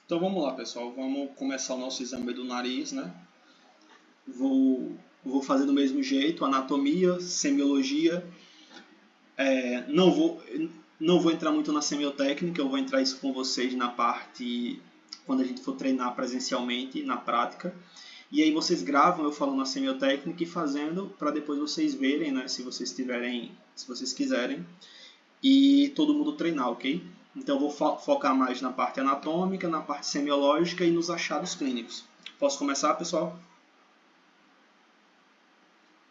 Então vamos lá, pessoal. Vamos começar o nosso exame do nariz, né? Vou fazer do mesmo jeito, anatomia, semiologia. Não vou entrar muito na semiotécnica, eu vou entrar isso com vocês na parte quando a gente for treinar presencialmente, na prática. E aí vocês gravam eu falando a semiotécnica e fazendo para depois vocês verem, né? Se vocês quiserem. E todo mundo treinar, ok? Então eu vou focar mais na parte anatômica, na parte semiológica e nos achados clínicos. Posso começar, pessoal?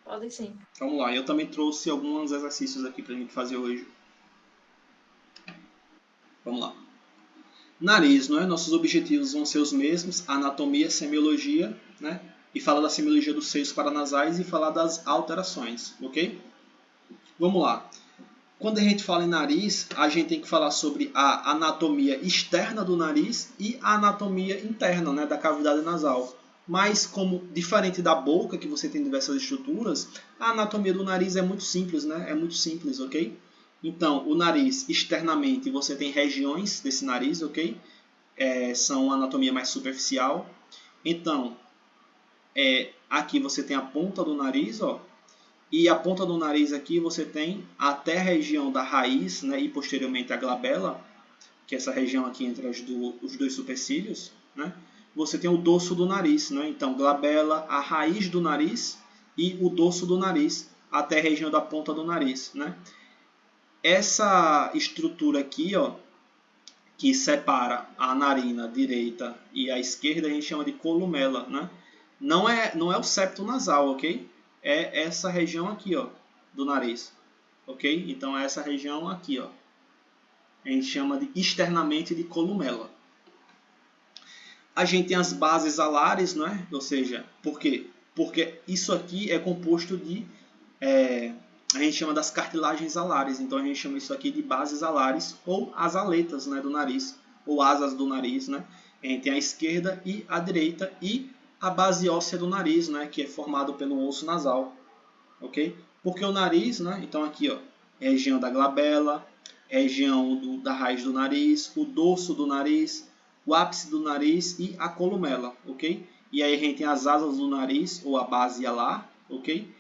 Pode sim. Vamos lá, eu também trouxe alguns exercícios aqui para a gente fazer hoje. Vamos lá. Nariz, não é? Nossos objetivos vão ser os mesmos, anatomia, semiologia, né? E falar da semiologia dos seios paranasais e falar das alterações, ok? Vamos lá. Quando a gente fala em nariz, a gente tem que falar sobre a anatomia externa do nariz e a anatomia interna, né, da cavidade nasal. Mas, como diferente da boca, que você tem diversas estruturas, a anatomia do nariz é muito simples, né? É muito simples, ok? Então, o nariz, externamente, você tem regiões desse nariz, ok? São anatomia mais superficial. Então, aqui você tem a ponta do nariz, ó. E a ponta do nariz aqui você tem até a região da raiz, né, e posteriormente a glabela, que é essa região aqui entre os dois supercílios, né? Você tem o dorso do nariz, né? Então glabela, a raiz do nariz e o dorso do nariz até a região da ponta do nariz, né? Essa estrutura aqui, ó, que separa a narina direita e a esquerda, a gente chama de columela, né? Não é o septo nasal, ok? É essa região aqui, ó, do nariz, ok? Então é essa região aqui, ó. A gente chama de externamente de columela. A gente tem as bases alares, né? Ou seja, por quê? Porque isso aqui é composto de a gente chama das cartilagens alares, então a gente chama isso aqui de bases alares ou as aletas, né, do nariz, ou asas do nariz, né? A gente tem a esquerda e a direita e a base óssea do nariz, né, que é formado pelo osso nasal, ok? Porque o nariz, né, então aqui, ó, região da glabela, região da raiz do nariz, o dorso do nariz, o ápice do nariz e a columela, ok? E aí a gente tem as asas do nariz ou a base alar, ok?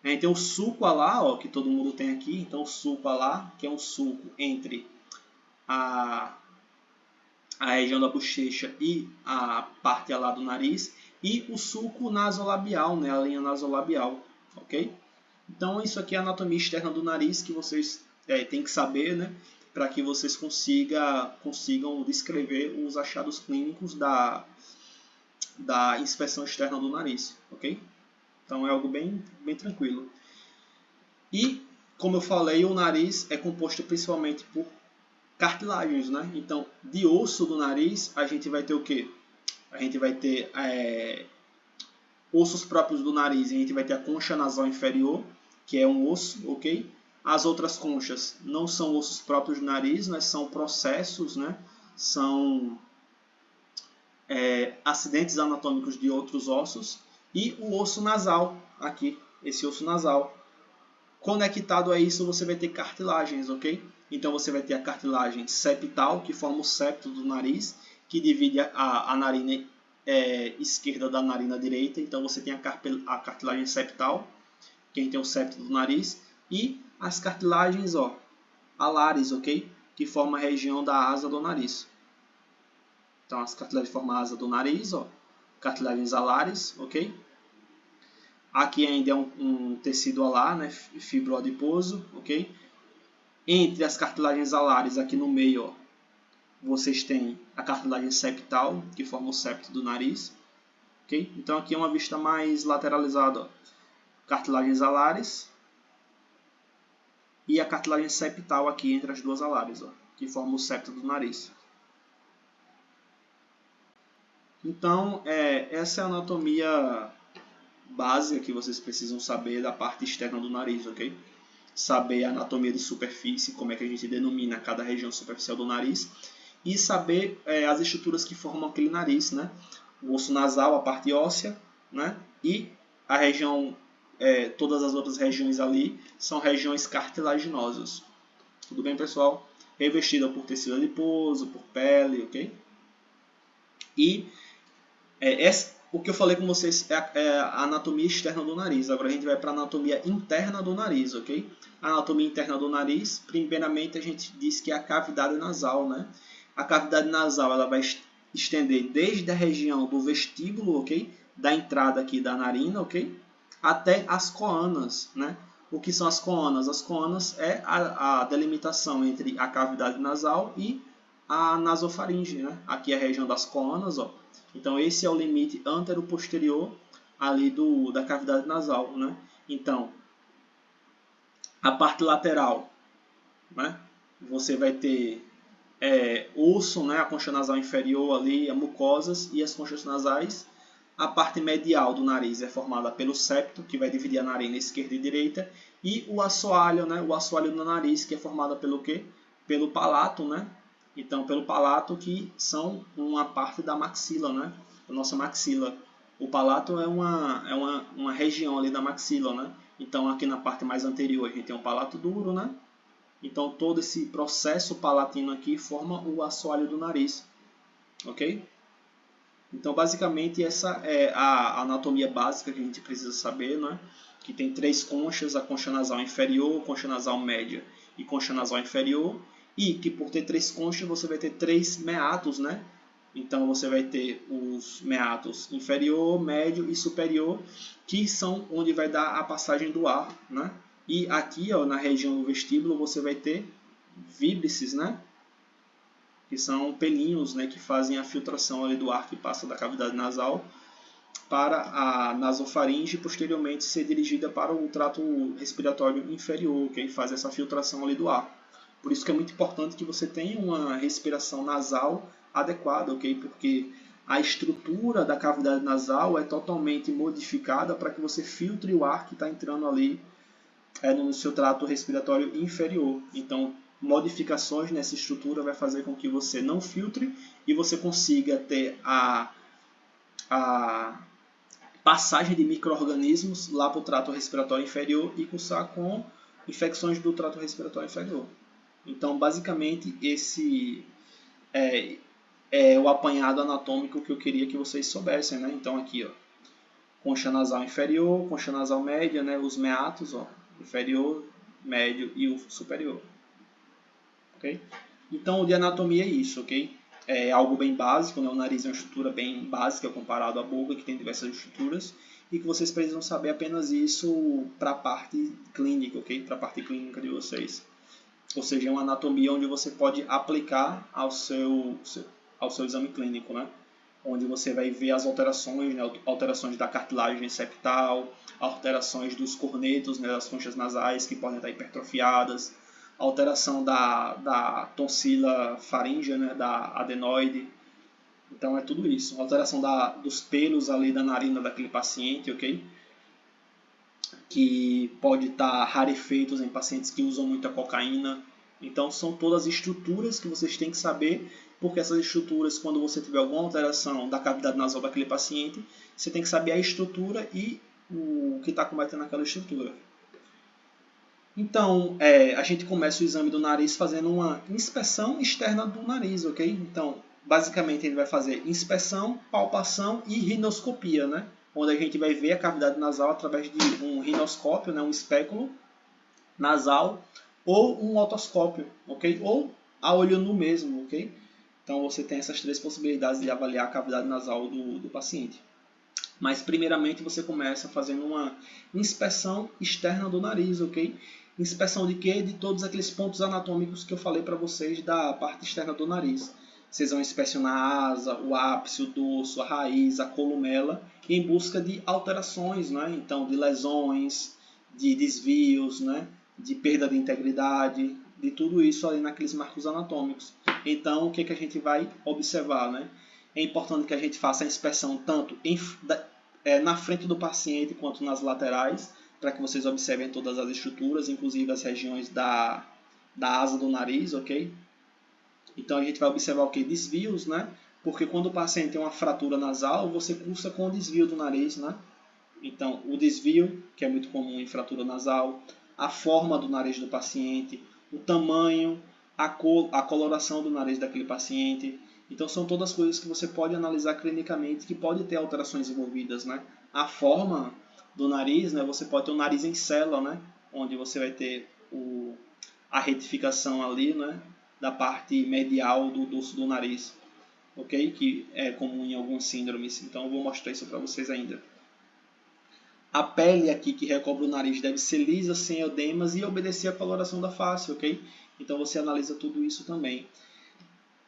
A gente tem o sulco alar, ó, que todo mundo tem aqui. Então, o sulco alar, que é um sulco entre a, a região da bochecha e a parte alar do nariz. E o sulco nasolabial, né, a linha nasolabial, ok? Então, isso aqui é a anatomia externa do nariz que vocês têm que saber, né, para que vocês consigam descrever os achados clínicos da inspeção externa do nariz, ok? Então, é algo bem tranquilo. E, como eu falei, o nariz é composto principalmente por cartilagens, né? Então, de osso do nariz, a gente vai ter o quê? A gente vai ter ossos próprios do nariz. A gente vai ter a concha nasal inferior, que é um osso, ok? As outras conchas não são ossos próprios do nariz, mas são processos, né? São acidentes anatômicos de outros ossos. E o osso nasal, aqui, esse osso nasal. Conectado a isso, você vai ter cartilagens, ok? Então você vai ter a cartilagem septal, que forma o septo do nariz, que divide a narina esquerda da narina direita. Então você tem a cartilagem septal, que a gente tem o septo do nariz, e as cartilagens, ó, alares, ok? Que forma a região da asa do nariz. Então as cartilagens formam a asa do nariz, ó, cartilagens alares, ok? Aqui ainda é um tecido alar, né, fibroadiposo, ok? Entre as cartilagens alares, aqui no meio, ó, vocês têm a cartilagem septal, que forma o septo do nariz, ok? Então aqui é uma vista mais lateralizada, ó. Cartilagens alares e a cartilagem septal aqui entre as duas alares, ó, que forma o septo do nariz. Então, essa é a anatomia básica que vocês precisam saber da parte externa do nariz, ok? Saber a anatomia de superfície, como é que a gente denomina cada região superficial do nariz, e saber as estruturas que formam aquele nariz, né? O osso nasal, a parte óssea, né? E a região, todas as outras regiões ali são regiões cartilaginosas. Tudo bem, pessoal? Revestida por tecido adiposo, por pele, ok? E o que eu falei com vocês é a anatomia externa do nariz. Agora a gente vai para a anatomia interna do nariz, ok? A anatomia interna do nariz, primeiramente a gente diz que é a cavidade nasal, né? A cavidade nasal ela vai estender desde a região do vestíbulo, ok? Da entrada aqui da narina, ok? Até as coanas, né? O que são as coanas? As coanas é a delimitação entre a cavidade nasal e a nasofaringe, né? Aqui é a região das coanas, ó. Então esse é o limite antero-posterior ali da cavidade nasal, né? Então, a parte lateral, né? Você vai ter osso, né? A concha nasal inferior ali, as mucosas e as conchas nasais. A parte medial do nariz é formada pelo septo, que vai dividir a narina esquerda e direita, e o assoalho, né? O assoalho do nariz, que é formado pelo quê? Pelo palato, né? Então, pelo palato, que são uma parte da maxila, né? A nossa maxila. O palato é uma região ali da maxila, né? Então, aqui na parte mais anterior, a gente tem um palato duro, né? Então, todo esse processo palatino aqui forma o assoalho do nariz, ok? Então, basicamente, essa é a anatomia básica que a gente precisa saber, né? Que tem 3 conchas, a concha nasal inferior, concha nasal média e concha nasal inferior. E que por ter 3 conchas, você vai ter 3 meatos, né? Então, você vai ter os meatos inferior, médio e superior, que são onde vai dar a passagem do ar, né? E aqui, ó, na região do vestíbulo, você vai ter víbrices, né? Que são pelinhos, né, que fazem a filtração ali do ar que passa da cavidade nasal para a nasofaringe e posteriormente ser dirigida para o trato respiratório inferior, que faz essa filtração ali do ar. Por isso que é muito importante que você tenha uma respiração nasal adequada, ok? Porque a estrutura da cavidade nasal é totalmente modificada para que você filtre o ar que está entrando ali no seu trato respiratório inferior. Então, modificações nessa estrutura vai fazer com que você não filtre e você consiga ter a passagem de micro-organismos lá para o trato respiratório inferior e cursar com infecções do trato respiratório inferior. Então, basicamente, esse é o apanhado anatômico que eu queria que vocês soubessem, né? Então, aqui, ó, concha nasal inferior, concha nasal média, né? Os meatos, ó, inferior, médio e o superior. Okay? Então, o de anatomia é isso, ok? É algo bem básico, né? O nariz é uma estrutura bem básica comparado à boca, que tem diversas estruturas, e que vocês precisam saber apenas isso para a parte clínica, ok? Para a parte clínica de vocês. Ou seja, é uma anatomia onde você pode aplicar ao seu exame clínico, né? Onde você vai ver as alterações, né? Alterações da cartilagem septal, alterações dos cornetos, né? Das conchas nasais que podem estar hipertrofiadas, alteração da tonsila faríngea, né? Da adenoide. Então é tudo isso. Alteração dos pelos ali da narina daquele paciente, ok? Que pode estar rarefeitos em pacientes que usam muita cocaína. Então são todas estruturas que vocês têm que saber, porque essas estruturas, quando você tiver alguma alteração da cavidade nasal daquele paciente, você tem que saber a estrutura e o que está combatendo aquela estrutura. Então, a gente começa o exame do nariz fazendo uma inspeção externa do nariz, ok? Então, basicamente, ele vai fazer inspeção, palpação e rinoscopia, né? Onde a gente vai ver a cavidade nasal através de um rinoscópio, né? Um espéculo nasal, ou um otoscópio, ok? Ou a olho nu mesmo, ok? Então, você tem essas 3 possibilidades de avaliar a cavidade nasal do paciente. Mas, primeiramente, você começa fazendo uma inspeção externa do nariz, ok? Inspeção de quê? De todos aqueles pontos anatômicos que eu falei para vocês da parte externa do nariz. Vocês vão inspecionar a asa, o ápice, o dorso, a raiz, a columela, em busca de alterações, né? Então, de lesões, de desvios, né? De perda de integridade, de tudo isso ali naqueles marcos anatômicos. Então, o que a gente vai observar, né? É importante que a gente faça a inspeção tanto na frente do paciente quanto nas laterais, para que vocês observem todas as estruturas, inclusive as regiões da asa do nariz, ok? Então a gente vai observar o que? Desvios, né? Porque quando o paciente tem uma fratura nasal, você cursa com o desvio do nariz, né? Então o desvio, que é muito comum em fratura nasal, a forma do nariz do paciente, o tamanho, a coloração do nariz daquele paciente. Então são todas coisas que você pode analisar clinicamente que pode ter alterações envolvidas, né? A forma do nariz, né? Você pode ter o nariz em célula, né? Onde você vai ter a retificação ali, né? Da parte medial do dorso do nariz, ok? Que é comum em algumas síndromes. Então eu vou mostrar isso para vocês ainda. A pele aqui que recobre o nariz deve ser lisa, sem edemas e obedecer à coloração da face, ok? Então você analisa tudo isso também.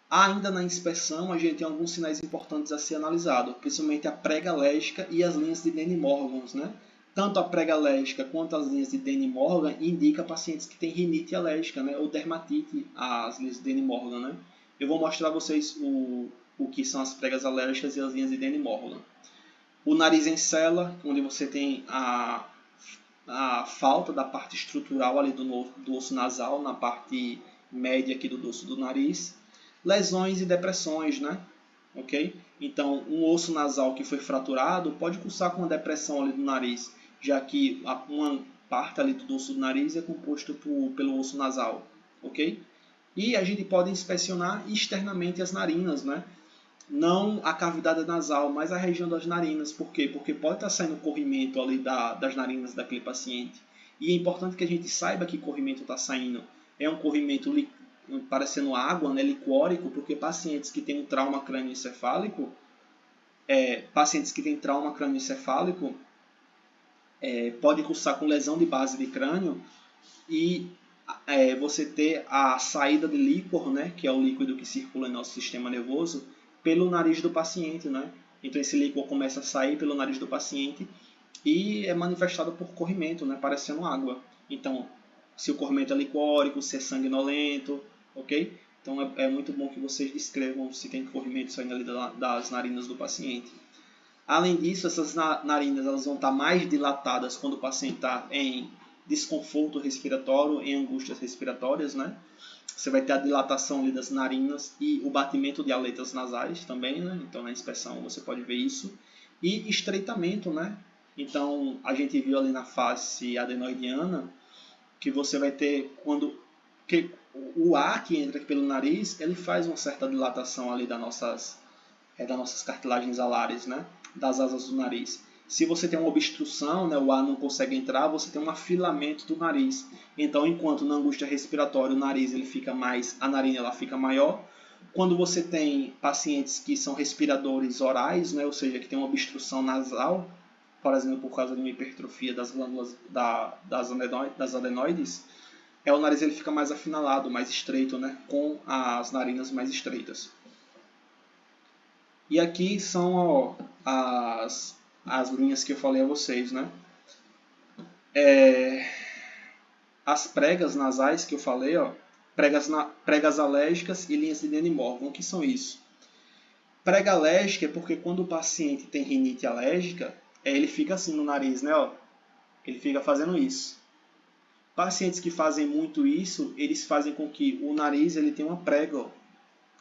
Ainda na inspeção, a gente tem alguns sinais importantes a ser analisado, principalmente a prega alérgica e as linhas de Denny-Morgan, né? Tanto a prega alérgica quanto as linhas de Denny-Morgan indicam pacientes que têm rinite alérgica, né? Ou dermatite, as linhas de Denny-Morgan, né? Eu vou mostrar a vocês o que são as pregas alérgicas e as linhas de Denny-Morgan. O nariz em célula, onde você tem a falta da parte estrutural ali do osso nasal, na parte média aqui do dorso do nariz. Lesões e depressões, né? Ok? Então, um osso nasal que foi fraturado pode cursar com uma depressão ali do nariz, já que uma parte ali do dorso do nariz é composto pelo osso nasal, ok? E a gente pode inspecionar externamente as narinas, né? Não a cavidade nasal, mas a região das narinas. Por quê? Porque pode estar saindo corrimento ali das narinas daquele paciente. E é importante que a gente saiba que corrimento está saindo. É um corrimento parecendo água, né, liquórico, porque pacientes que têm um trauma crânioencefálico, pode cursar com lesão de base de crânio e você ter a saída de líquor, né, que é o líquido que circula em nosso sistema nervoso, pelo nariz do paciente, né? Então esse líquor começa a sair pelo nariz do paciente e é manifestado por corrimento, né, parecendo água. Então, se o corrimento é liquórico, se é sanguinolento, ok? Então é muito bom que vocês descrevam se tem corrimento saindo ali das narinas do paciente. Além disso, essas narinas elas vão estar mais dilatadas quando o paciente está em desconforto respiratório, em angústias respiratórias, né? Você vai ter a dilatação ali das narinas e o batimento de aletas nasais também, né? Então na inspeção você pode ver isso. E estreitamento, né? Então a gente viu ali na face adenoidiana que você vai ter que o ar que entra pelo nariz, ele faz uma certa dilatação ali das nossas cartilagens alares, né? Das asas do nariz. Se você tem uma obstrução, né, o ar não consegue entrar, você tem um afilamento do nariz. Então, enquanto na angústia respiratória o nariz ele fica mais, a narina ela fica maior. Quando você tem pacientes que são respiradores orais, né, ou seja, que tem uma obstrução nasal, por exemplo, por causa de uma hipertrofia das glândulas das adenoides, o nariz ele fica mais afinalado, mais estreito, né, com as narinas mais estreitas. E aqui são as linhas que eu falei a vocês, né? As pregas nasais que eu falei, ó, pregas alérgicas e linhas de Denny-Morgan. O que são isso? Prega alérgica é porque quando o paciente tem rinite alérgica, ele fica assim no nariz, né? Ó, ele fica fazendo isso. Pacientes que fazem muito isso, eles fazem com que o nariz ele tenha uma prega, ó,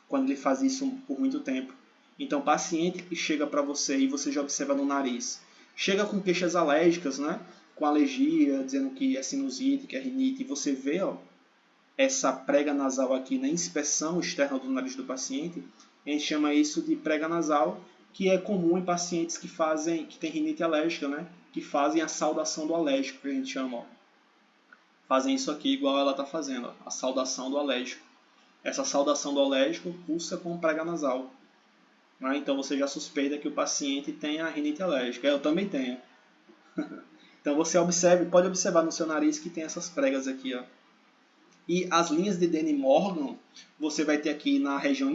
quando ele faz isso por muito tempo. Então, paciente que chega para você e você já observa no nariz, chega com queixas alérgicas, né? Com alergia, dizendo que é sinusite, que é rinite, e você vê ó, essa prega nasal aqui na inspeção externa do nariz do paciente, a gente chama isso de prega nasal, que é comum em pacientes que têm rinite alérgica, né? Que fazem a saudação do alérgico, que a gente chama. Ó. Fazem isso aqui igual ela está fazendo, ó, a saudação do alérgico. Essa saudação do alérgico pulsa com prega nasal. Né? Então você já suspeita que o paciente tem a rinite alérgica. Eu também tenho. Então você pode observar no seu nariz que tem essas pregas aqui. Ó. E as linhas de Denny-Morgan, você vai ter aqui na região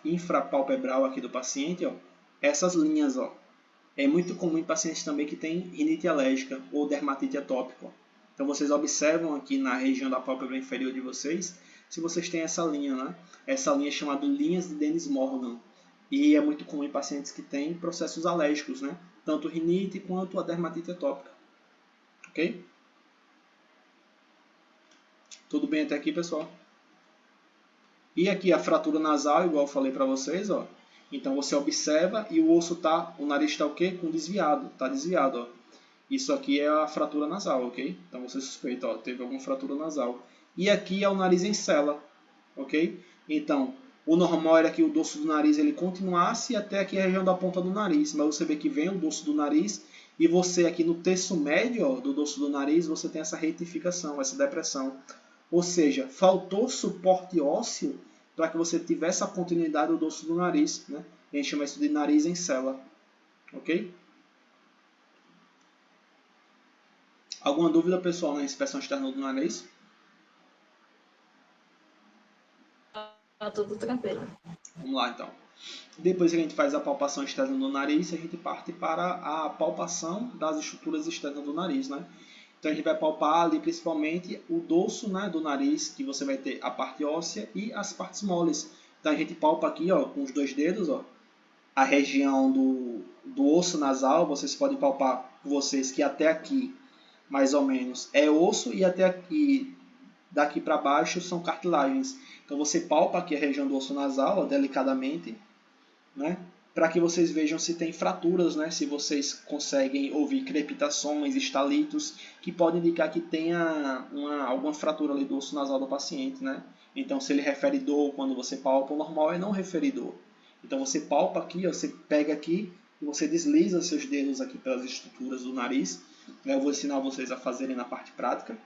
infrapalpebral aqui do paciente, ó, essas linhas. Ó. É muito comum em pacientes também que têm rinite alérgica ou dermatite atópica. Ó. Então vocês observam aqui na região da pálpebra inferior de vocês, se vocês têm essa linha, né? Essa linha é chamada linhas de Denny-Morgan. E é muito comum em pacientes que têm processos alérgicos, né? Tanto rinite quanto a dermatite atópica. Ok? Tudo bem até aqui, pessoal? E aqui a fratura nasal, igual eu falei para vocês, ó. Então você observa e o nariz está o quê? Com desviado, tá desviado, ó. Isso aqui é a fratura nasal, ok? Então você suspeita, ó, teve alguma fratura nasal. E aqui é o nariz em cela, ok? Então, O normal era que o dorso do nariz ele continuasse até aqui a região da ponta do nariz, mas você vê que vem o dorso do nariz e você aqui no terço médio ó, do dorso do nariz você tem essa retificação, essa depressão. Ou seja, faltou suporte ósseo para que você tivesse a continuidade do dorso do nariz, né? A gente chama isso de nariz em cela, ok? Alguma dúvida, pessoal, na inspeção externa do nariz? Tá tudo tranquilo. Vamos lá, então. Depois que a gente faz a palpação externa do nariz, a gente parte para a palpação das estruturas externas do nariz, né? Então a gente vai palpar ali principalmente o dorso, né, do nariz, que você vai ter a parte óssea e as partes moles. Então a gente palpa aqui ó, com os dois dedos ó, a região do osso nasal. Vocês podem palpar vocês que até aqui, mais ou menos, é osso e até aqui, daqui para baixo, são cartilagens. Então você palpa aqui a região do osso nasal ó, delicadamente, né? Para que vocês vejam se tem fraturas, né? Se vocês conseguem ouvir crepitações, estalitos, que podem indicar que tenha alguma fratura ali do osso nasal do paciente, né? Então, se ele refere dor quando você palpa, o normal é não referir dor. Então, você palpa aqui, ó, você pega aqui e você desliza seus dedos aqui pelas estruturas do nariz. Eu vou ensinar vocês a fazerem na parte prática.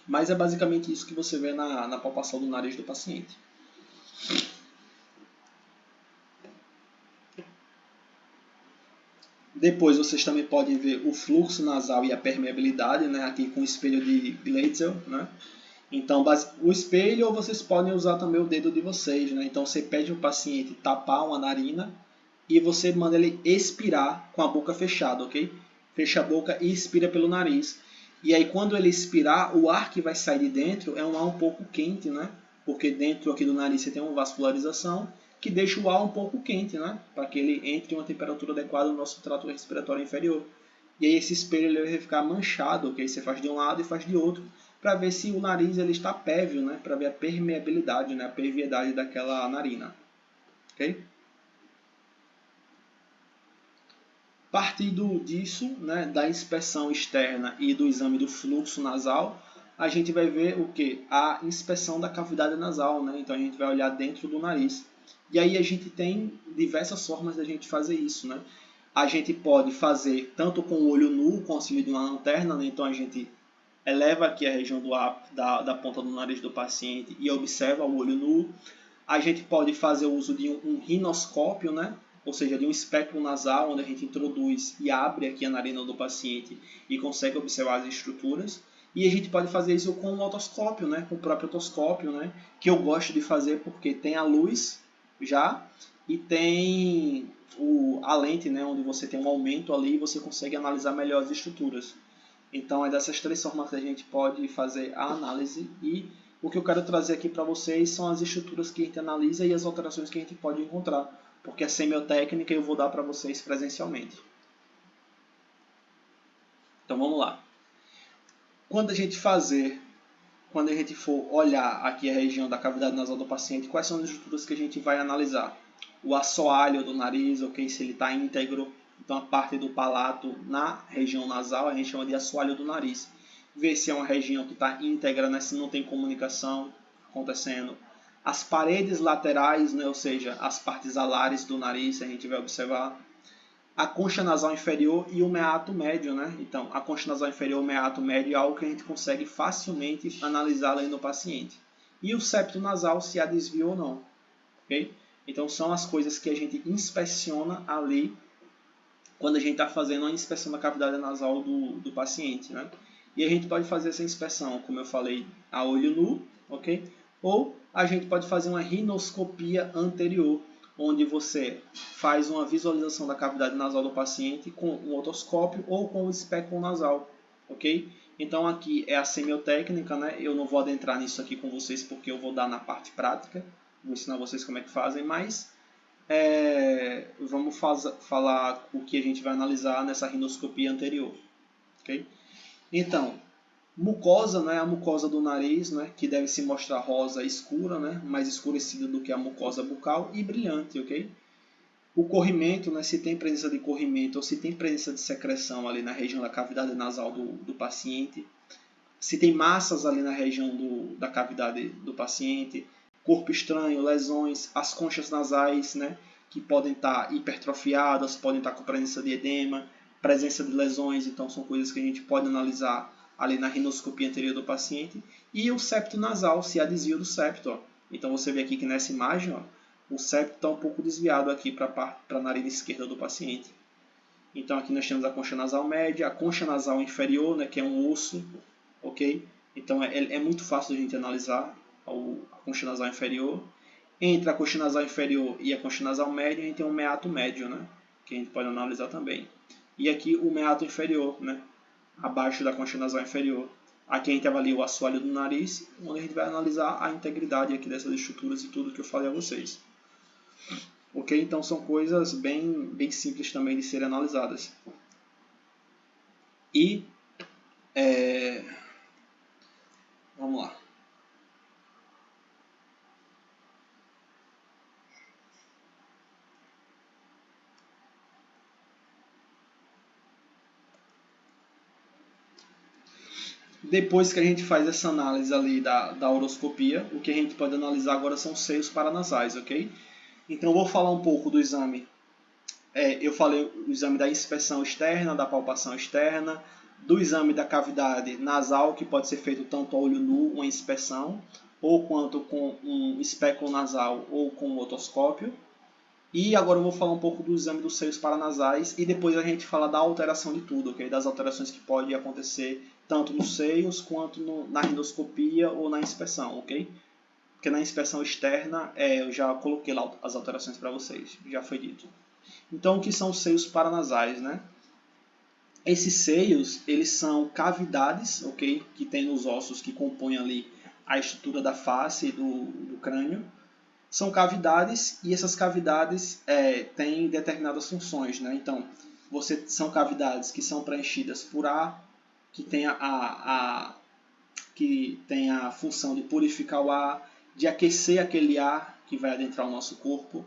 Mas é basicamente isso que você vê na palpação do nariz do paciente. Depois vocês também podem ver o fluxo nasal e a permeabilidade, né, aqui com o espelho de Glatzel, né? Então, o espelho, ou vocês podem usar também o dedo de vocês, né? Então, você pede ao paciente tapar uma narina e você manda ele expirar com a boca fechada, ok? Fecha a boca e expira pelo nariz. E aí, quando ele expirar, o ar que vai sair de dentro é um ar um pouco quente, né? Porque dentro aqui do nariz você tem uma vascularização que deixa o ar um pouco quente, né? Para que ele entre em uma temperatura adequada no nosso trato respiratório inferior. E aí esse espelho ele vai ficar manchado, ok? Você faz de um lado e faz de outro, para ver se o nariz ele está pévio, né? Para ver a permeabilidade, né? A perviedade daquela narina, ok? Partindo disso, né, da inspeção externa e do exame do fluxo nasal, a gente vai ver o que? A inspeção da cavidade nasal, né? Então a gente vai olhar dentro do nariz. E aí a gente tem diversas formas de a gente fazer isso, né? A gente pode fazer tanto com o olho nu, com o auxílio de uma lanterna, né? Então a gente eleva aqui a região da ponta do nariz do paciente e observa o olho nu. A gente pode fazer o uso de um rinoscópio, né? Ou seja, de um espectro nasal, onde a gente introduz e abre aqui a narina do paciente e consegue observar as estruturas. E a gente pode fazer isso com o otoscópio, né? Com o próprio otoscópio, né? Que eu gosto de fazer porque tem a luz já e tem a lente, né? Onde você tem um aumento ali e você consegue analisar melhor as estruturas. Então é dessas três formas que a gente pode fazer a análise, e o que eu quero trazer aqui para vocês são as estruturas que a gente analisa e as alterações que a gente pode encontrar, porque a semiotécnica eu vou dar para vocês presencialmente. Então vamos lá. Quando a gente for olhar aqui a região da cavidade nasal do paciente, quais são as estruturas que a gente vai analisar? O assoalho do nariz, ok, se ele está íntegro. Então a parte do palato na região nasal a gente chama de assoalho do nariz. Ver se é uma região que está íntegra, né, se não tem comunicação acontecendo. As paredes laterais, né, ou seja, as partes alares do nariz, a gente vai observar. A concha nasal inferior e o meato médio, né? Então, a concha nasal inferior e o meato médio é algo que a gente consegue facilmente analisar ali no paciente. E o septo nasal, se há desvio ou não, ok? Então, são as coisas que a gente inspeciona ali quando a gente está fazendo a inspeção da cavidade nasal do paciente, né? E a gente pode fazer essa inspeção, como eu falei, a olho nu, ok? Ou a gente pode fazer uma rinoscopia anterior, onde você faz uma visualização da cavidade nasal do paciente com um otoscópio ou com o espéculo nasal, ok? Então aqui é a semiotécnica, né? Eu não vou adentrar nisso aqui com vocês porque eu vou dar na parte prática, vou ensinar vocês como é que fazem, mas vamos falar o que a gente vai analisar nessa rinoscopia anterior, ok? Então, mucosa, né, a mucosa do nariz, né, que deve se mostrar rosa escura, né, mais escurecida do que a mucosa bucal e brilhante, ok? O corrimento, né, se tem presença de corrimento ou se tem presença de secreção ali na região da cavidade nasal do paciente, se tem massas ali na região da cavidade do paciente, corpo estranho, lesões, as conchas nasais, né, que podem estar hipertrofiadas, podem estar com presença de edema, presença de lesões, então são coisas que a gente pode analisar ali na rinoscopia anterior do paciente. E o septo nasal, se há desvio do septo. Ó. Então você vê aqui que nessa imagem, ó, o septo está um pouco desviado aqui para a narina esquerda do paciente. Então aqui nós temos a concha nasal média, a concha nasal inferior, né, que é um osso, ok? Então é muito fácil a gente analisar a concha nasal inferior. Entre a concha nasal inferior e a concha nasal média, a gente tem um meato médio, né, que a gente pode analisar também. E aqui o meato inferior, né, abaixo da concha nasal inferior. Aqui a gente avalia o assoalho do nariz, onde a gente vai analisar a integridade aqui dessas estruturas e tudo que eu falei a vocês. Ok? Então são coisas bem simples também de serem analisadas. E vamos lá. Depois que a gente faz essa análise ali da uroscopia, o que a gente pode analisar agora são os seios paranasais, ok? Então eu vou falar um pouco do exame. Eu falei o exame da inspeção externa, da palpação externa, do exame da cavidade nasal, que pode ser feito tanto a olho nu, uma inspeção, ou quanto com um espéculo nasal ou com um otoscópio. E agora eu vou falar um pouco do exame dos seios paranasais e depois a gente fala da alteração de tudo, ok? Das alterações que podem acontecer tanto nos seios quanto na rinoscopia ou na inspeção, ok? Porque na inspeção externa eu já coloquei lá as alterações para vocês, já foi dito. Então, o que são os seios paranasais, né? Esses seios, eles são cavidades, ok? Que tem nos ossos que compõem ali a estrutura da face do crânio. São cavidades e essas cavidades têm determinadas funções, né? Então, são cavidades que são preenchidas por ar, que tem que tem a função de purificar o ar, de aquecer aquele ar que vai adentrar o nosso corpo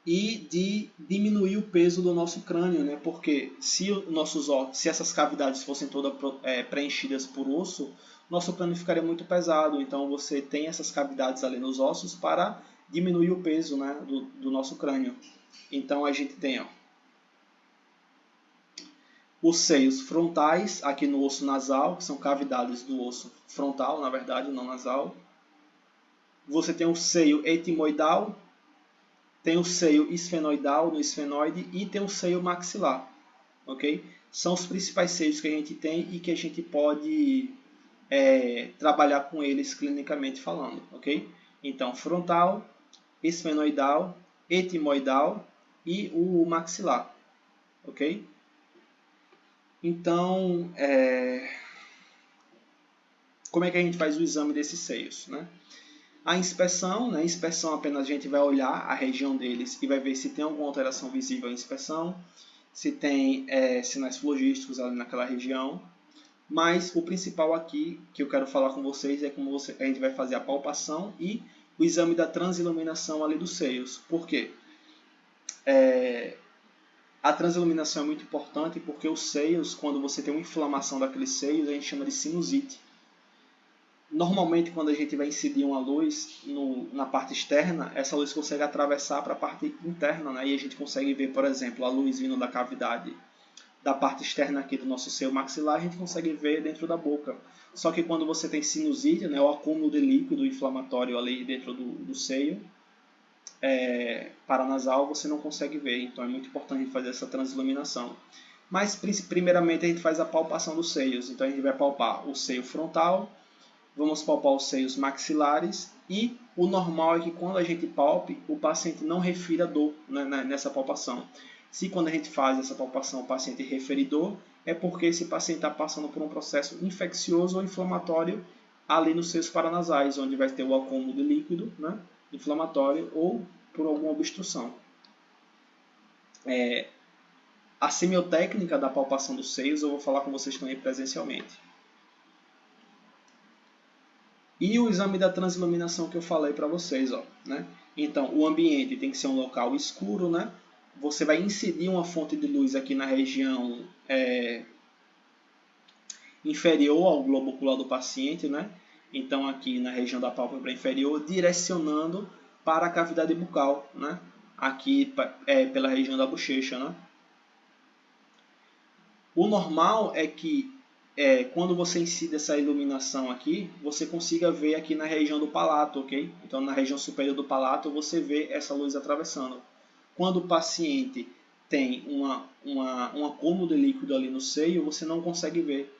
e de diminuir o peso do nosso crânio, né? Porque se essas cavidades fossem todas preenchidas por osso, nosso crânio ficaria muito pesado. Então você tem essas cavidades ali nos ossos para diminuir o peso, né, do nosso crânio. Então a gente tem os seios frontais aqui no osso nasal, que são cavidades do osso frontal, na verdade, não nasal. Você tem o seio etimoidal, tem o seio esfenoidal no esfenoide e tem o seio maxilar, ok? São os principais seios que a gente tem e que a gente pode trabalhar com eles clinicamente falando, ok? Então, frontal, esfenoidal, etimoidal e o maxilar, ok? Então, como é que a gente faz o exame desses seios, né? A inspeção, né? Inspeção apenas a gente vai olhar a região deles e vai ver se tem alguma alteração visível à inspeção, se tem sinais flogísticos ali naquela região. Mas o principal aqui que eu quero falar com vocês é como a gente vai fazer a palpação e o exame da transiluminação ali dos seios. Por quê? A transiluminação é muito importante porque os seios, quando você tem uma inflamação daqueles seios, a gente chama de sinusite. Normalmente, quando a gente vai incidir uma luz na parte externa, essa luz consegue atravessar para a parte interna, né? E a gente consegue ver, por exemplo, a luz vindo da cavidade da parte externa aqui do nosso seio maxilar, a gente consegue ver dentro da boca. Só que quando você tem sinusite, né, o acúmulo de líquido inflamatório ali dentro do seio paranasal, você não consegue ver. Então é muito importante fazer essa transiluminação. Mas primeiramente a gente faz a palpação dos seios. Então a gente vai palpar o seio frontal, vamos palpar os seios maxilares e o normal é que quando a gente palpe, o paciente não refira dor, né, nessa palpação. Se quando a gente faz essa palpação o paciente referir dor, é porque esse paciente está passando por um processo infeccioso ou inflamatório ali nos seios paranasais, onde vai ter o acúmulo de líquido, né, inflamatório ou por alguma obstrução. A semiotécnica da palpação dos seios eu vou falar com vocês também presencialmente. E o exame da transiluminação que eu falei para vocês, né? Então, o ambiente tem que ser um local escuro, né? Você vai incidir uma fonte de luz aqui na região inferior ao globo ocular do paciente, né? então aqui na região da pálpebra inferior, direcionando para a cavidade bucal, né? Aqui pela região da bochecha, né? O normal é que quando você incide essa iluminação aqui, você consiga ver aqui na região do palato, ok? Então na região superior do palato você vê essa luz atravessando. Quando o paciente tem um acúmulo de líquido ali no seio, você não consegue ver,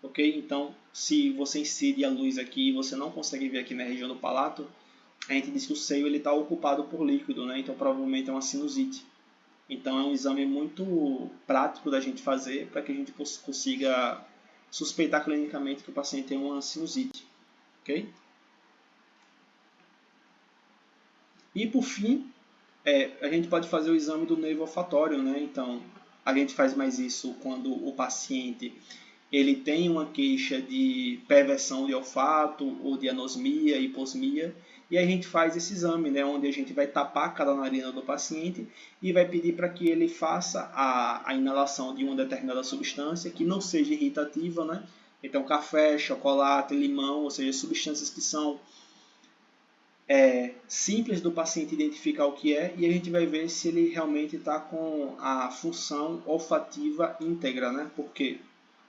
ok? Então se você incide a luz aqui e você não consegue ver aqui na região do palato, a gente diz que o seio está ocupado por líquido, né? Então provavelmente é uma sinusite. Então é um exame muito prático da gente fazer para que a gente consiga suspeitar clinicamente que o paciente tem uma sinusite, ok? E por fim, a gente pode fazer o exame do nervo olfatório, né? Então a gente faz mais isso quando o paciente ele tem uma queixa de perversão de olfato ou de anosmia, hiposmia, e a gente faz esse exame, né, onde a gente vai tapar cada narina do paciente e vai pedir para que ele faça a inalação de uma determinada substância que não seja irritativa, né? Então café, chocolate, limão, ou seja, substâncias que são simples do paciente identificar o que é, e a gente vai ver se ele realmente está com a função olfativa íntegra, né? Porque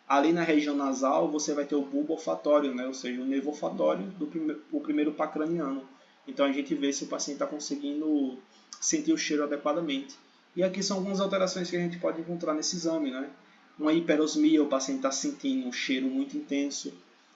ali na região nasal você vai ter o bulbo olfatório, né? Ou seja, o nervo olfatório o primeiro par craniano. Então a gente vê se o paciente está conseguindo sentir o cheiro adequadamente. E aqui são algumas alterações que a gente pode encontrar nesse exame, né? Uma hiperosmia, o paciente está sentindo um cheiro muito intenso.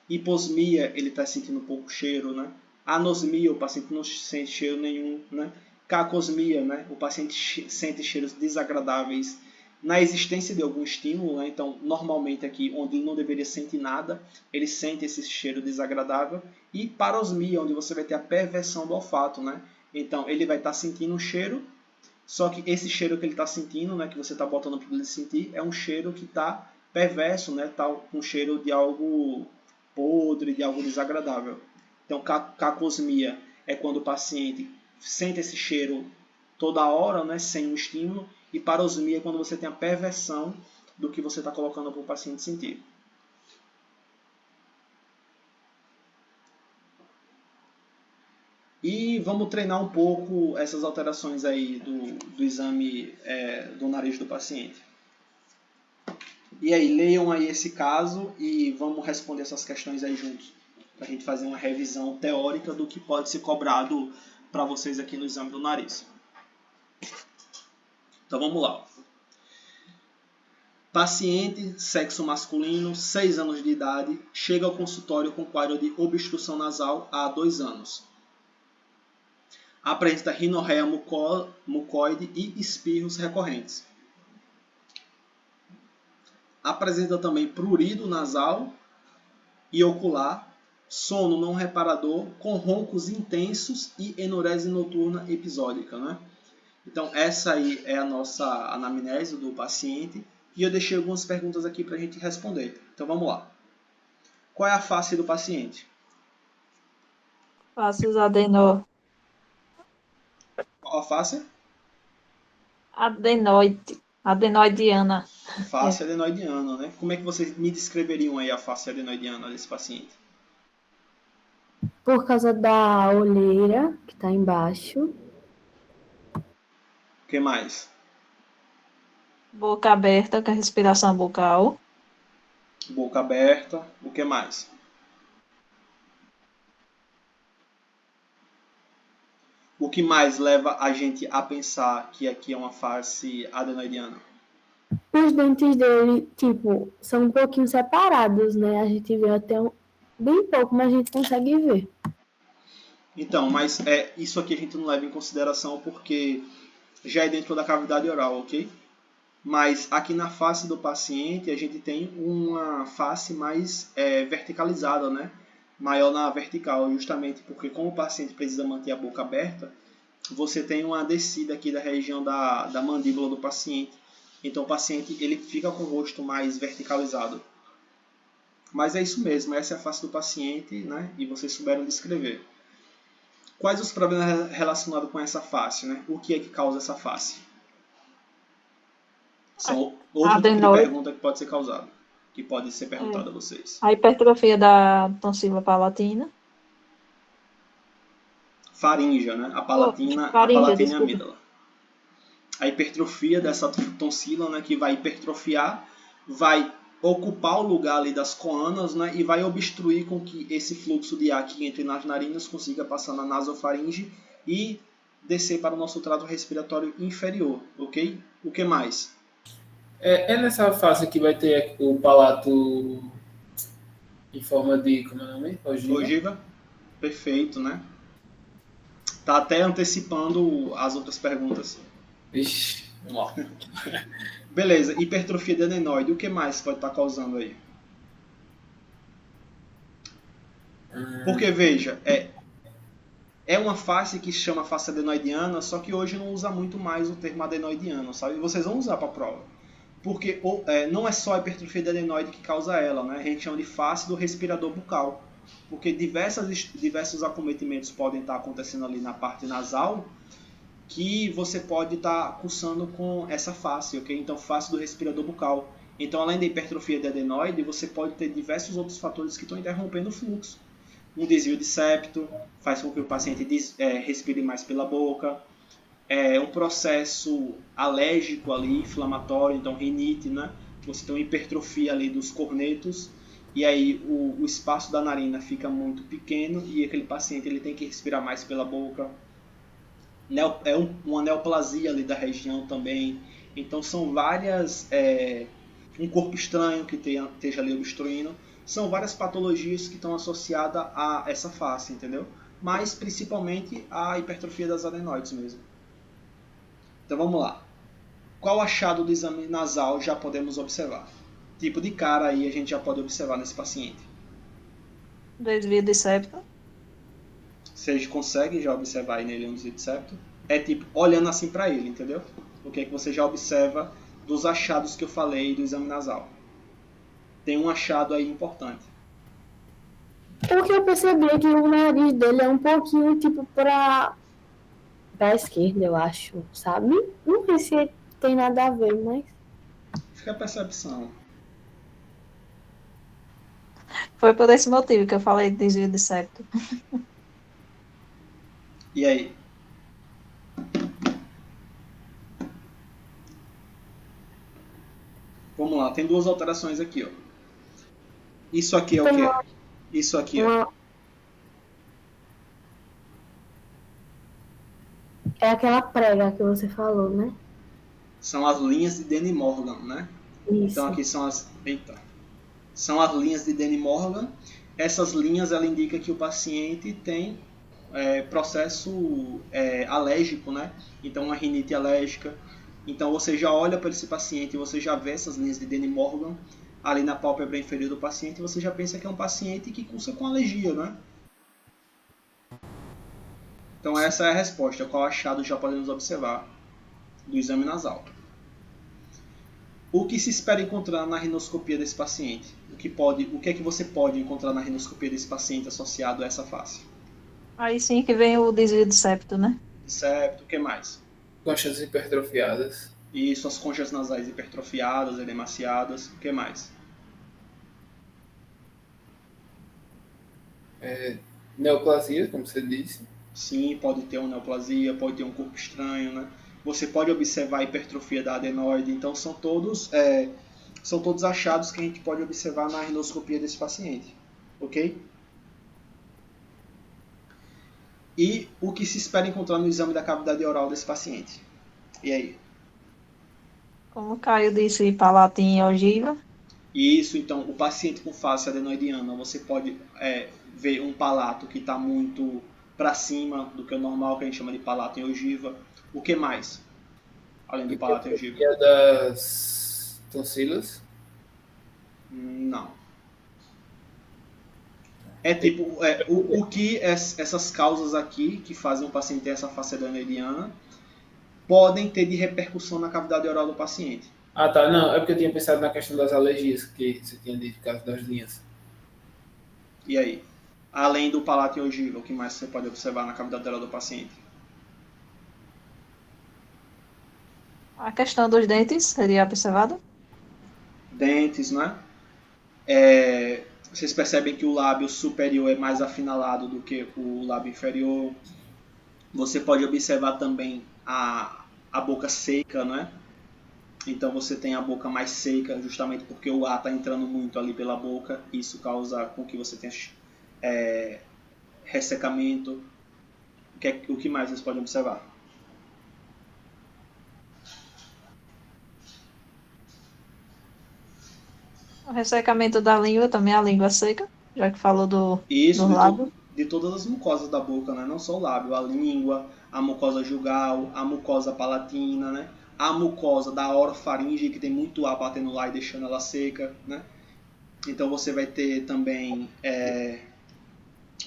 Hiposmia, ele está sentindo pouco cheiro, né? Anosmia, o paciente não sente cheiro nenhum, né? Cacosmia, né? O paciente sente cheiros desagradáveis na existência de algum estímulo, né? Então, normalmente aqui, onde ele não deveria sentir nada, ele sente esse cheiro desagradável. E parosmia, onde você vai ter a perversão do olfato, né? Então, ele vai estar sentindo um cheiro, só que esse cheiro que ele está sentindo, né, que você está botando para ele sentir, é um cheiro que está perverso, né? Tá um cheiro de algo podre, de algo desagradável. Então, cacosmia é quando o paciente sente esse cheiro toda hora, né, sem um estímulo. E parosmia é quando você tem a perversão do que você está colocando para o paciente sentir. E vamos treinar um pouco essas alterações aí do exame do nariz do paciente. E aí, leiam aí esse caso e vamos responder essas questões aí juntos, para a gente fazer uma revisão teórica do que pode ser cobrado para vocês aqui no exame do nariz. Então vamos lá. Paciente, sexo masculino, 6 anos de idade, chega ao consultório com quadro de obstrução nasal há 2 anos. Apresenta rinorreia mucoide e espirros recorrentes. Apresenta também prurido nasal e ocular, sono não reparador, com roncos intensos e enurese noturna episódica, né? Então essa aí é a nossa anamnese do paciente e eu deixei algumas perguntas aqui para a gente responder. Então vamos lá. Qual é a face do paciente? Faces Qual a face? adenoidiana. Face adenoidiana, né? Como é que vocês me descreveriam aí a face adenoidiana desse paciente? Por causa da olheira que está embaixo. O que mais? Boca aberta, com a respiração bucal. Boca aberta. O que mais? O que mais leva a gente a pensar que aqui é uma face adenoidiana? Os dentes dele, tipo, são um pouquinho separados, né? A gente vê até bem pouco, mas a gente consegue ver. Então, mas isso aqui a gente não leva em consideração porque já é dentro da cavidade oral, ok? Mas aqui na face do paciente a gente tem uma face mais verticalizada, né? Maior na vertical, justamente porque como o paciente precisa manter a boca aberta, você tem uma descida aqui da região da mandíbula do paciente. Então o paciente ele fica com o rosto mais verticalizado. Mas é isso mesmo, essa é a face do paciente, né? E vocês souberam descrever. Quais os problemas relacionados com essa face, né? O que é que causa essa face? São outro tipo de pergunta que pode ser causado. que pode ser perguntado a vocês. A hipertrofia da tonsila palatina. Faríngea, né? A palatina Faríngea, e a desculpa. amígdala. A hipertrofia dessa tonsila, né, que vai hipertrofiar, vai ocupar o lugar ali das coanas, né, e vai obstruir com que esse fluxo de ar que entre nas narinas consiga passar na nasofaringe e descer para o nosso trato respiratório inferior, ok? O que mais? É nessa fase que vai ter o palato em forma de, como é o nome? Ogiva? Perfeito, né? Tá até antecipando as outras perguntas. Vixe, vamos lá. Beleza, hipertrofia de adenoide, o que mais pode estar causando aí? Porque, veja, é uma face que chama face adenoidiana, só que hoje não usa muito mais o termo adenoidiano, sabe? E vocês vão usar para a prova. Porque não é só a hipertrofia de adenoide que causa ela, né? A gente chama de face do respirador bucal. Porque diversos acometimentos podem estar acontecendo ali na parte nasal, que você pode estar cursando com essa face, ok? Então, face do respirador bucal. Então, além da hipertrofia de adenoide, você pode ter diversos outros fatores que estão interrompendo o fluxo. Um desvio de septo, faz com que o paciente respire mais pela boca. Um processo alérgico ali, inflamatório, então rinite, né? Você tem uma hipertrofia ali dos cornetos, e aí o espaço da narina fica muito pequeno e aquele paciente ele tem que respirar mais pela boca. Uma neoplasia ali da região também. Então são várias... um corpo estranho que esteja ali obstruindo. São várias patologias que estão associadas a essa face, entendeu? Mas principalmente a hipertrofia das adenoides mesmo. Então vamos lá. Qual achado do exame nasal já podemos observar? Tipo de cara aí a gente já pode observar nesse paciente. Desvio de septo. Vocês conseguem já observar aí nele um desvio de septo? É tipo olhando assim para ele, entendeu? O que é que você já observa dos achados que eu falei do exame nasal? Tem um achado aí importante. O que eu percebi é que o nariz dele é um pouquinho tipo para a esquerda, eu acho, sabe? Não sei se tem nada a ver, mas Fica a percepção. Foi por esse motivo que eu falei de desvio de septo. E aí? Vamos lá, tem duas alterações aqui, ó. Isso aqui é o quê? Isso aqui, ó. É aquela prega que você falou, né? São as linhas de Danny Morgan, né? Isso. Então aqui são as... Eita. São as linhas de Danny Morgan. Essas linhas, ela indica que o paciente tem processo alérgico, né? Então uma rinite alérgica. Então você já olha para esse paciente e você já vê essas linhas de Danny Morgan ali na pálpebra inferior do paciente e você já pensa que é um paciente que cursa com alergia, né? Então essa é a resposta. Qual achado já podemos observar do exame nasal? O que se espera encontrar na rinoscopia desse paciente? O que é que você pode encontrar na rinoscopia desse paciente associado a essa face? Aí sim que vem o desvio de septo, né? Septo, o que mais? Conchas hipertrofiadas. Isso, as conchas nasais hipertrofiadas, edemaciadas, o que mais? Neoplasia, como você disse. Sim, pode ter uma neoplasia, pode ter um corpo estranho, né? Você pode observar a hipertrofia da adenoide, então são todos achados que a gente pode observar na rinoscopia desse paciente, ok? E o que se espera encontrar no exame da cavidade oral desse paciente? E aí? Como o Caio disse, palatina e ogiva. Isso, então, o paciente com face adenoidiana, você pode ver um palato que está muito para cima do que é o normal, que a gente chama de palato em ogiva. O que mais? Além do palato em ogiva? E a das tonsilas? Não. O que essas causas aqui, que fazem o paciente ter essa face adenoidiana, podem ter de repercussão na cavidade oral do paciente. Ah, tá. Não, é porque eu tinha pensado na questão das alergias, que você tinha dito, por causa das linhas. E aí? Além do palato e ogiva, o que mais você pode observar na cavidade oral do paciente? A questão dos dentes seria observada? Dentes, né? Vocês percebem que o lábio superior é mais afinalado do que o lábio inferior. Você pode observar também a boca seca, né? Então você tem a boca mais seca, justamente porque o ar está entrando muito ali pela boca. Isso causa com que você tenha ressecamento. O que mais vocês podem observar? O ressecamento da língua também, a língua seca, já que falou Isso do lábio. de todas as mucosas da boca, né? Não só o lábio, a língua, a mucosa jugal, a mucosa palatina, né? A mucosa da orofaringe, que tem muito ar batendo lá e deixando ela seca, né? Então você vai ter também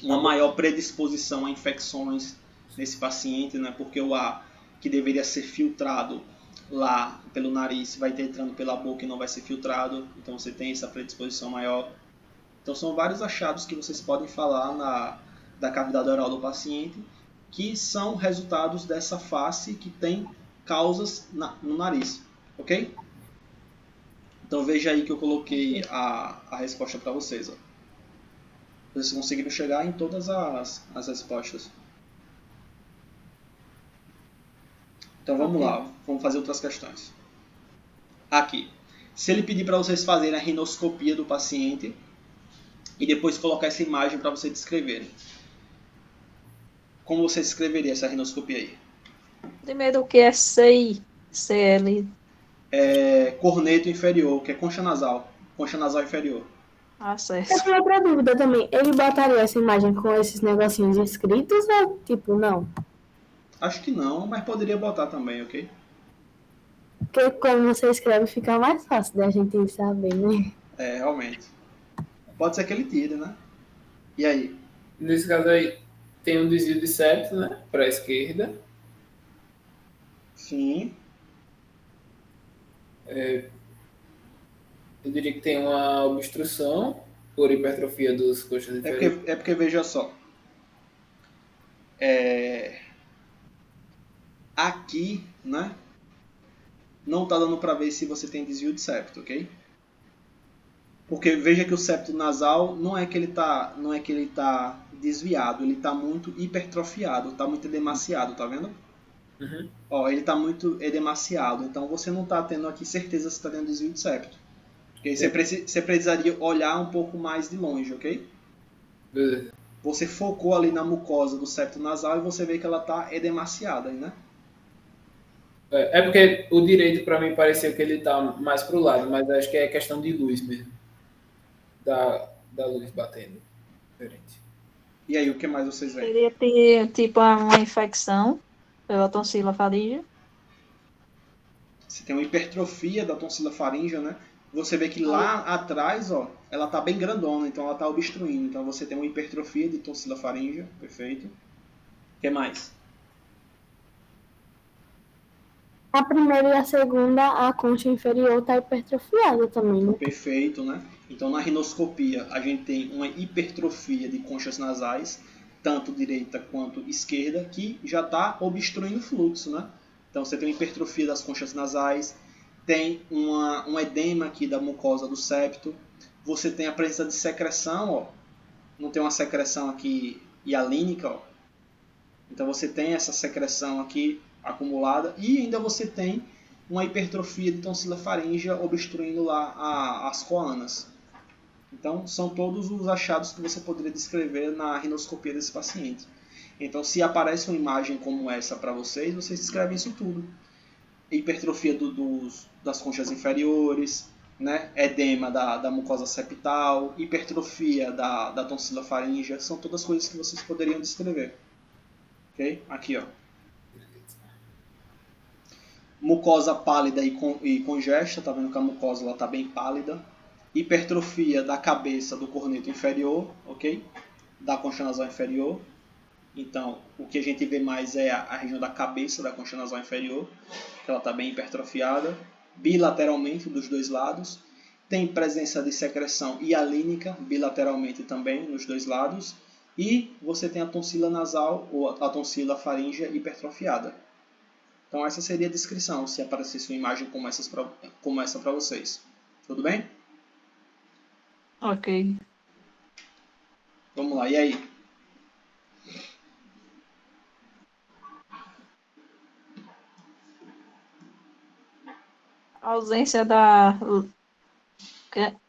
uma maior predisposição a infecções nesse paciente, né? Porque o ar que deveria ser filtrado lá pelo nariz vai ter entrando pela boca e não vai ser filtrado, então você tem essa predisposição maior. Então são vários achados que vocês podem falar da cavidade oral do paciente que são resultados dessa face que tem causas no nariz, ok? Então veja aí que eu coloquei a resposta para vocês. Ó. Vocês conseguiram chegar em todas as respostas. Então vamos lá, vamos fazer outras questões. Aqui, se ele pedir para vocês fazerem a rinoscopia do paciente e depois colocar essa imagem para vocês descreverem. Como você escreveria essa rinoscopia aí? Primeiro o que é CI, CL. Corneto inferior, que é concha nasal inferior. Acesso. Eu tenho outra dúvida também. Ele botaria essa imagem com esses negocinhos escritos ou tipo, não? Acho que não, mas poderia botar também, ok? Porque quando você escreve fica mais fácil da gente saber, né? Realmente. Pode ser que ele tire, né? E aí? Nesse caso aí, tem um desvio de septo, né? Para a esquerda. Sim. Eu diria que tem uma obstrução por hipertrofia dos coxas inferiores. É porque veja só. Aqui, né? Não tá dando para ver se você tem desvio de septo, ok? Porque veja que o septo nasal não é que ele tá desviado, ele tá muito hipertrofiado, tá muito edemaciado, tá vendo? Uhum. Ó, ele tá muito edemaciado, então você não tá tendo aqui certeza se está tendo desvio de septo. Okay? Você precisaria olhar um pouco mais de longe, ok? Beleza. Você focou ali na mucosa do septo nasal e você vê que ela tá edemaciada, né? É porque o direito para mim pareceu que ele tá mais pro lado, mas acho que é questão de luz mesmo. Da luz batendo. Diferente. E aí, o que mais vocês veem? Poderia ter tipo uma infecção pela tonsila faríngea. Você tem uma hipertrofia da tonsila faríngea, né? Você vê que lá atrás, ó, ela tá bem grandona, então ela tá obstruindo. Então você tem uma hipertrofia de tonsila faríngea, perfeito. O que mais? A primeira e a segunda, a concha inferior tá hipertrofiada também, né? Perfeito, né? Então na rinoscopia a gente tem uma hipertrofia de conchas nasais, tanto direita quanto esquerda, que já está obstruindo o fluxo, né? Então você tem uma hipertrofia das conchas nasais, tem um edema aqui da mucosa do septo, você tem a presença de secreção, ó, não tem uma secreção aqui hialínica, ó. Então você tem essa secreção aqui acumulada e ainda você tem uma hipertrofia de tonsila faríngea obstruindo lá as coanas. Então são todos os achados que você poderia descrever na rinoscopia desse paciente. Então se aparece uma imagem como essa para vocês, vocês descrevem isso tudo. Hipertrofia das conchas inferiores, né? Edema da mucosa septal, hipertrofia da tonsila faríngea, são todas coisas que vocês poderiam descrever. Ok? Aqui, ó. Mucosa pálida e congesta, tá vendo que a mucosa está bem pálida. Hipertrofia da cabeça do corneto inferior, ok? Da concha nasal inferior. Então, o que a gente vê mais é a região da cabeça da concha nasal inferior, que ela está bem hipertrofiada. Bilateralmente, dos dois lados. Tem presença de secreção hialínica, bilateralmente também, nos dois lados. E você tem a tonsila nasal, ou a tonsila faríngea hipertrofiada. Então essa seria a descrição, se aparecesse uma imagem como essa para vocês. Tudo bem? Ok. Vamos lá, e aí? A ausência da.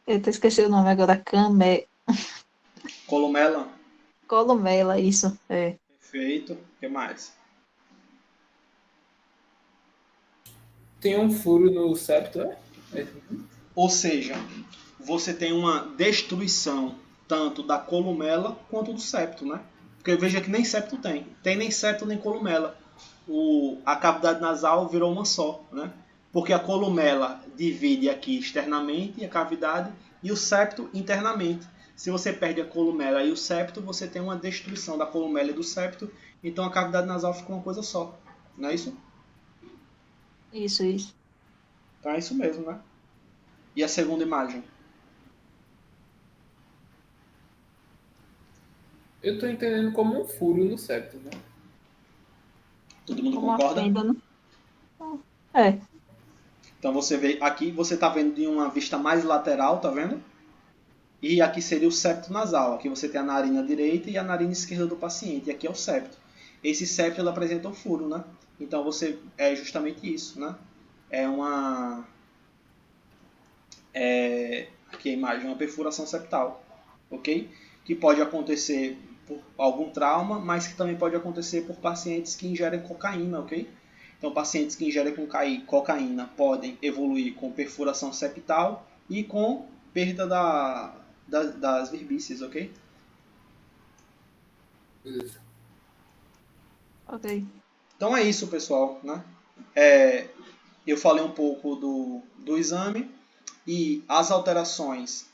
Eu até esqueci o nome agora. Columela? Columela, isso. É. Perfeito. O que mais? Tem um furo no septo, é? Ou seja, você tem uma destruição tanto da columela quanto do septo, né? Porque veja que nem septo tem. Tem nem septo nem columela. A cavidade nasal virou uma só, né? Porque a columela divide aqui externamente a cavidade e o septo internamente. Se você perde a columela e o septo, você tem uma destruição da columela e do septo, então a cavidade nasal fica uma coisa só. Não é isso? Isso, isso. Então é isso mesmo, né? E a segunda imagem? Eu tô entendendo como um furo no septo, né? Todo mundo Como uma concorda? fenda, né? É. Então você vê aqui, você está vendo de uma vista mais lateral, tá vendo? E aqui seria o septo nasal. Aqui você tem a narina direita e a narina esquerda do paciente. E aqui é o septo. Esse septo ele apresenta um furo, né? Então você é justamente isso, né? É uma aqui a imagem, uma perfuração septal, ok? Que pode acontecer por algum trauma, mas que também pode acontecer por pacientes que ingerem cocaína, ok? Então, pacientes que ingerem cocaína podem evoluir com perfuração septal e com perda das virbícies, ok? Beleza. Ok. Então é isso, pessoal, né? Eu falei um pouco do exame e as alterações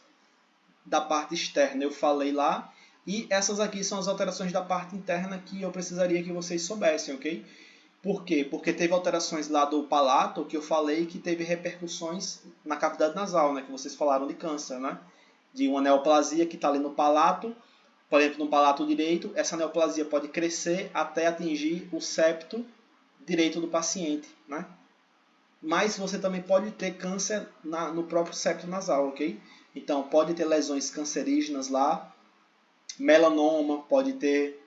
da parte externa eu falei lá. E essas aqui são as alterações da parte interna que eu precisaria que vocês soubessem, ok? Por quê? Porque teve alterações lá do palato que eu falei que teve repercussões na cavidade nasal, né? Que vocês falaram de câncer, né? De uma neoplasia que está ali no palato, por exemplo, no palato direito, essa neoplasia pode crescer até atingir o septo direito do paciente, né? Mas você também pode ter câncer no próprio septo nasal, ok? Então, pode ter lesões cancerígenas lá, melanoma, pode ter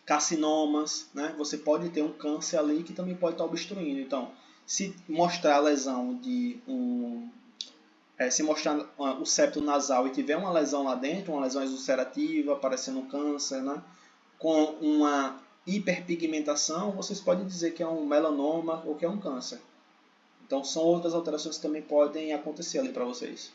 carcinomas, né? Você pode ter um câncer ali que também pode estar obstruindo. Então, se mostrar a lesão se mostrar o septo nasal e tiver uma lesão lá dentro, uma lesão ulcerativa, parecendo um câncer, né? Com uma hiperpigmentação, vocês podem dizer que é um melanoma ou que é um câncer. Então, são outras alterações que também podem acontecer ali para vocês.